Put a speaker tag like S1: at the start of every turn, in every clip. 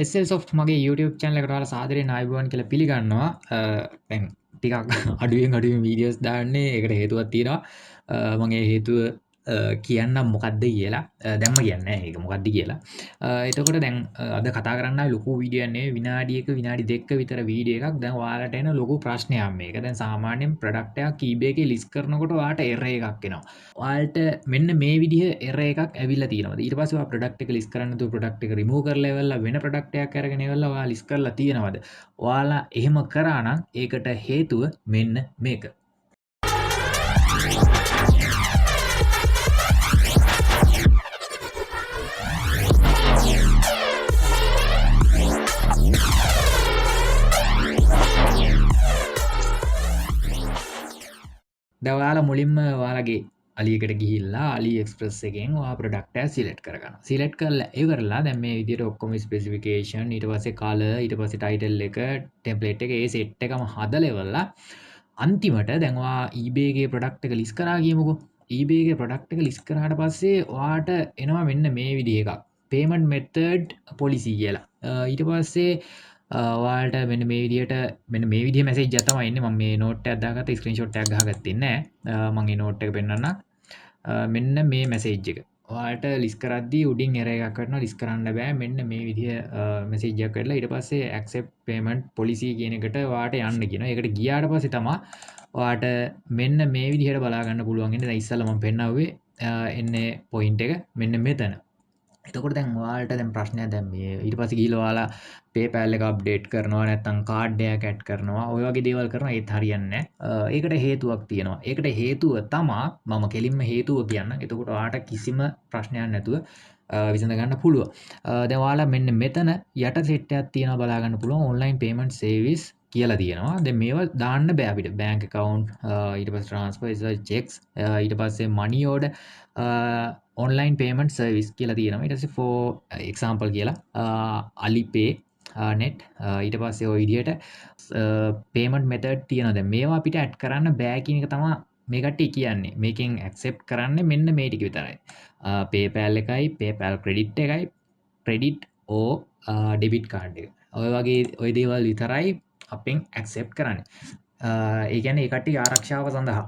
S1: SL Soft මගේ YouTube channel එකට ඔයාලා සාදරයෙන් ආයුබෝවන් කියලා පිළිගන්නවා. දැන් ටිකක් අඩුවෙන් වීඩියෝස් දාන්නේ. ඒකට හේතුවක් තියෙනවා. මම ඒ හේතුව කියන්නම් මොකක්ද කියලා. දැන්ම කියන්නේ නැහැ ඒක මොකක්ද කියලා. එතකොට දැන් අද කතා කරන්න ලොකු වීඩියෝ නේ විනාඩියක විනාඩි 2ක විතර වීඩියෝ එකක්. දැන් ඔයාලට එන ලොකු ප්‍රශ්නයක් මේක. දැන් සාමාන්‍යයෙන් ප්‍රොඩක්ට් එකක් eBay එකේ ලිස්ට් කරනකොට ඔයාලට error එකක් එනවා. ඔයාලට මෙන්න මේ විදිහ error එකක් ඇවිල්ලා තියෙනවා. ඊට පස්සේ ඔයා ප්‍රොඩක්ට් එක ලිස්ට් කරන්න තු ප්‍රොඩක්ට් එක රිමූව් කරලා ඉවරලා වෙන ප්‍රොඩක්ට් එකක් අරගෙන ඉවරලා ඔයා ලිස්ට් කරලා තියෙනවද? ඔයාලා එහෙම කරා නම් ඒකට හේතුව මෙන්න මේක. දැන් ඔයාලා මුලින්ම ඔයාලගේ අලියකට ගිහිල්ලා අලි එක්ස්ප්‍රස් එකෙන් ඔයා ප්‍රොඩක්ට් එක සිලෙක්ට් කරගන්නවා. සිලෙක්ට් කරලා ඉවරලා දැන් මේ විදිහට ඔක්කොම ස්පෙસિෆිකේෂන් ඊට පස්සේ කලර් ඊට පස්සේ ටයිටල් එක ටෙම්ප්ලේට් එක ඒ සෙට් එකම හදලා ඉවරලා අන්තිමට දැන් ඔයා eBay එකේ ප්‍රොඩක්ට් එක ලිස්ට් කරා කියමුකෝ. eBay එකේ ප්‍රොඩක්ට් එක ලිස්ට් කරාට පස්සේ ඔයාට එනවා මෙන්න මේ විදිහ එකක්. payment method policy කියලා. ඊට පස්සේ ඔයාලට මෙන්න මේ විදිහට මෙන්න මේ විදිහේ මැසේජ් එකක් තමයි එන්නේ. මම මේ නෝට් එකක් දාගත්ත ස්ක්‍රීන්ෂොට් එකක් ගහගත්තේ නැහැ. මම මේ නෝට් එක පෙන්නන්නම්. මෙන්න මේ මැසේජ් එක. ඔයාලට ලිස්ට් කරද්දී උඩින් එරර් එකක් වටනවා ලිස්ට් කරන්න බෑ. මෙන්න මේ විදිහ මැසේජ් එකක් වෙලා ඊට පස්සේ accept payment policy කියන එකට ඔයාලට යන්න කියනවා. ඒකට ගියාට පස්සේ තමයි ඔයාලට මෙන්න මේ විදිහට බලා ගන්න පුළුවන් ඉන්නේ. දැන් ඉස්සෙල්ලා මම පෙන්නවුවේ එන්නේ පොයින්ට් එක මෙන්න මෙතන. එතකොට දැන් ඔයාලට දැන් ප්‍රශ්නයක් දැන් මේ ඊට පස්සේ ගිහලා ඔයාලා PayPal එක අප්ඩේට් කරනවා නැත්නම් කාඩ් එකක් ඇඩ් කරනවා ඔය වගේ දේවල් කරනවා ඒත් හරියන්නේ නැහැ. ඒකට හේතුවක් තියෙනවා. ඒකට හේතුව තමයි මම කෙලින්ම හේතුව කියන්නම්. එතකොට ඔයාලට කිසිම ප්‍රශ්නයක් නැතුව විසඳ ගන්න පුළුවන්. දැන් ඔයාලා මෙන්න මෙතන යට සෙට් එකක් තියෙනවා බලා ගන්න පුළුවන් online payment service කියලා තියෙනවා. දැන් මේවා දාන්න බෑ අපිට. bank account ඊට පස්සේ transfer checks ඊට පස්සේ money order online payment service කියලා තියෙනවා. ඊට පස්සේ for example කියලා Alipay net ඊට පස්සේ ওই විදිහට payment method තියෙනවා. දැන් මේවා අපිට add කරන්න බෑ කියන එක තමයි මේ කට්ටිය කියන්නේ. මේකෙන් accept කරන්නේ මෙන්න මේ ටික විතරයි. PayPal එකයි PayPal credit එකයි credit or debit card එක. ඔය වගේ ওই දේවල් විතරයි අපෙන් accept කරන්නේ. ඒ කියන්නේ ඒ කට්ටිය ආරක්ෂාව සඳහා.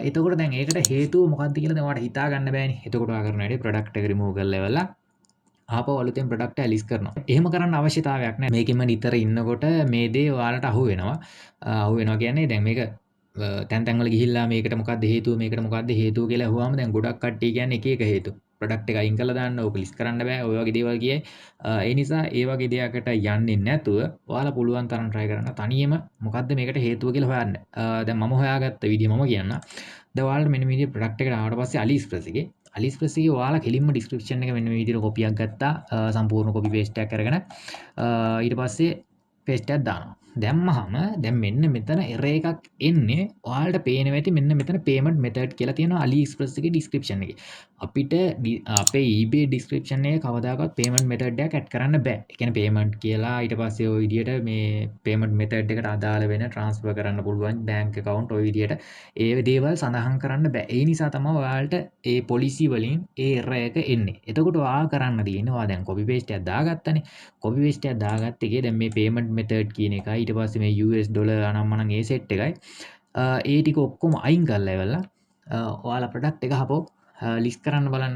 S1: එතකොට දැන් ඒකට හේතුව මොකක්ද කියලා දැන් ඔයාලට හිතා ගන්න බෑනේ. එතකොට ඔයා කරන වැඩේ ප්‍රොඩක්ට් එක රිමූව් කරලා ඉවරලා ආපහු අලුතෙන් ප්‍රොඩක්ට් එක ලිස්ට් කරනවා. එහෙම කරන්න අවශ්‍යතාවයක් නැහැ. මේකෙම නිතර ඉන්නකොට මේ දේ ඔයාලට අහු වෙනවා. අහු වෙනවා කියන්නේ දැන් මේක තැන් තැන් වල ගිහිල්ලා මේකට මොකක්ද හේතුව මේකට මොකක්ද හේතුව කියලා අහුවාම දැන් ගොඩක් කට්ටිය කියන්නේ එක එක හේතු. ප්‍රොඩක්ට් එක අයින් කරලා දාන්න ඕක ලිස්ට් කරන්න බෑ. ඔය වගේ දේවල් කියයි. ඒ නිසා ඒ වගේ දෙයකට යන්නේ නැතුව ඔයාලා පුළුවන් තරම් try කරන්න තනියම මොකද්ද මේකට හේතුව කියලා හොයන්න. දැන් මම හොයාගත්ත විදිහ මම කියන්නම්. දැන් ඔයාලට මෙන්න මේ විදිහ ප්‍රොඩක්ට් එකට ආවට පස්සේ AliExpress එකේ AliExpress එකේ ඔයාලා කෙලින්ම description එක මෙන්න මේ විදිහට කොපියක් ගත්තා. සම්පූර්ණ කොපි පේස්ට් එකක් අරගෙන ඊට පස්සේ පේස්ට් එකක් දානවා. දැම්මහම දැන් මෙන්න මෙතන error එකක් එන්නේ ඔයාලට පේනවා ඇති මෙන්න මෙතන payment method කියලා තියෙනවා AliExpress එකේ description එකේ. අපිට අපේ eBay description එකේ කවදාකවත් payment method එකක් add කරන්න බෑ. ඒ කියන්නේ payment කියලා ඊට පස්සේ ওই විදිහට මේ payment method එකට අදාළ වෙන transfer කරන්න පුළුවන් bank account ওই විදිහට ඒ දේවල් සඳහන් කරන්න බෑ. ඒ නිසා තමයි ඔයාලට ඒ policy වලින් ඒ error එක එන්නේ. එතකොට ඔයා කරන්න තියෙන්නේ ඔයා දැන් copy paste එකක් දාගත්තනේ. copy paste එකක් දාගත්ත එකේ දැන් මේ payment method කියන එකයි ඊට පස්සේ මේ US ඩොලර් අනම්මනම් ඒ සෙට් එකයි ඒ ටික ඔක්කොම අයින් කරලා ඉවරලා ඔයාලා ප්‍රොඩක්ට් එක හපෝ ලිස්ට් කරන්න බලන්න.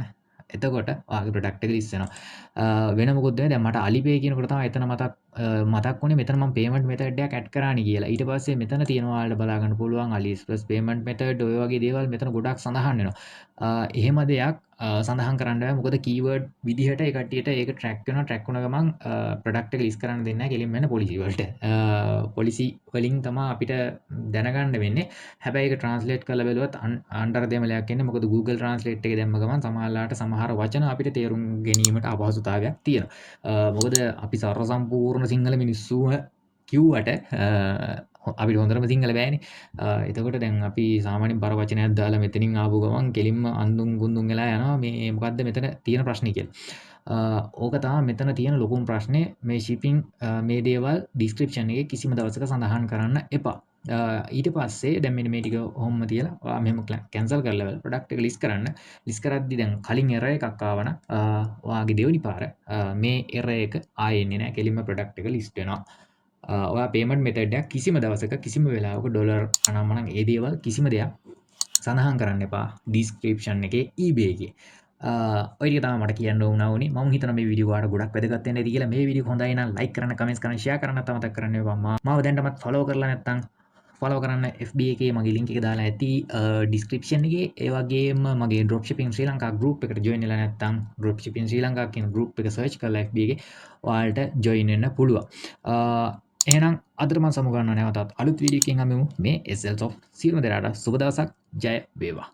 S1: එතකොට ඔයාගේ ප්‍රොඩක්ට් එක ලිස්ට් වෙනවා. වෙන මොකොත් නෙවෙයි දැන් මට Alipay කියනකොට තමයි එතන මතක් වුණේ මෙතන මම payment method එකක් add කරානි කියලා. ඊට පස්සේ මෙතන තියෙනවා ඔයාලට බලා ගන්න පුළුවන් AliExpress payment method ඔය වගේ දේවල් මෙතන ගොඩක් සඳහන් වෙනවා. එහෙම දෙයක් සඳහන් කරන්න බෑ. මොකද keyword විදිහට ඒ කට්ටියට ඒක track වෙනවා. track වුණ ගමන් product එක list කරන්න දෙන්නේ නැහැ. කෙලින්ම යන policy වලට. policy වලින් තමයි අපිට දැනගන්න වෙන්නේ. හැබැයි ඒක translate කරලා බැලුවත් අnder දෙමලයක් එන්නේ. මොකද Google Translate එකේ දැම්ම ගමන් සමහරලාට සමහර වචන අපිට තේරුම් ගැනීමට අපහසුතාවයක් තියෙනවා. මොකද අපි සර්ව සම්පූර්ණ සිංහල මිනිස්සුම කිව්වට අපිට හොඳටම සිංහල බෑනේ. එතකොට දැන් අපි සාමාන්‍යයෙන් බර වචනයක් දාලා මෙතනින් ආපු ගමන් කෙලින්ම අඳුන් ගුඳුන් වෙලා යනවා මේ මොකද්ද මෙතන තියෙන ප්‍රශ්නේ කියලා. ඕක තමයි මෙතන තියෙන ලොකුම ප්‍රශ්නේ මේ shipping මේ දේවල් description එකේ කිසිම දවසක සඳහන් කරන්න එපා. ඊට පස්සේ දැන් මෙන්න මේ ටික ඔහොම තියලා ඔයා මෙහෙම කැන්සල් කරලා බලන්න ප්‍රොඩක්ට් එක ලිස්ට් කරන්න. ලිස්ට් කරද්දි දැන් කලින් එරර් එකක් ආවනම් ඔයාගේ දෙවෙනි පාර මේ එරර් එක ආයෙ එන්නේ නැහැ. කෙලින්ම ප්‍රොඩක්ට් එක ලිස්ට් වෙනවා. ඔයා පේමන්ට් මෙතඩ් එකක් කිසිම දවසක කිසිම වෙලාවක ඩොලර් අනම්මනම් ඒ දේවල් කිසිම දෙයක් සඳහන් කරන්න එපා ඩිස්ක්‍රිප්ෂන් එකේ eBay එකේ. ඔය ටික තමයි මට කියන්න වුණේ. මම හිතනවා මේ වීඩියෝ ඔයාලට ගොඩක් වැදගත් වෙන්න ඇති කියලා. මේ වීඩියෝ හොඳයි නම් ලයික් කරන්න, කමෙන්ට්ස් කරන්න, ෂෙයා කරන්න අමතක කරන්න එපා. මාව දැන්ටමත් ෆලෝ කරලා නැත්නම් ෆලෝ කරන්න FB එකේ මගේ ලින්ක් එක දාලා ඇති ඩිස්ක්‍රිප්ෂන් එකේ. ඒ වගේම මගේ ඩ්‍රොප් shipping ශ්‍රී ලංකා group එකට join වෙලා නැත්නම් ඩ්‍රොප් shipping ශ්‍රී ලංකා කියන group එක search කරලා FB එකේ ඔයාලට join වෙන්න පුළුවන්. එහෙනම් අදට මම සමු ගන්නවා නැවතත් අලුත් වීඩියෝ එකකින් හමුවෙමු. මේ SL Soft සියලුම දෙනාට සුබ දවසක්. ජය වේවා.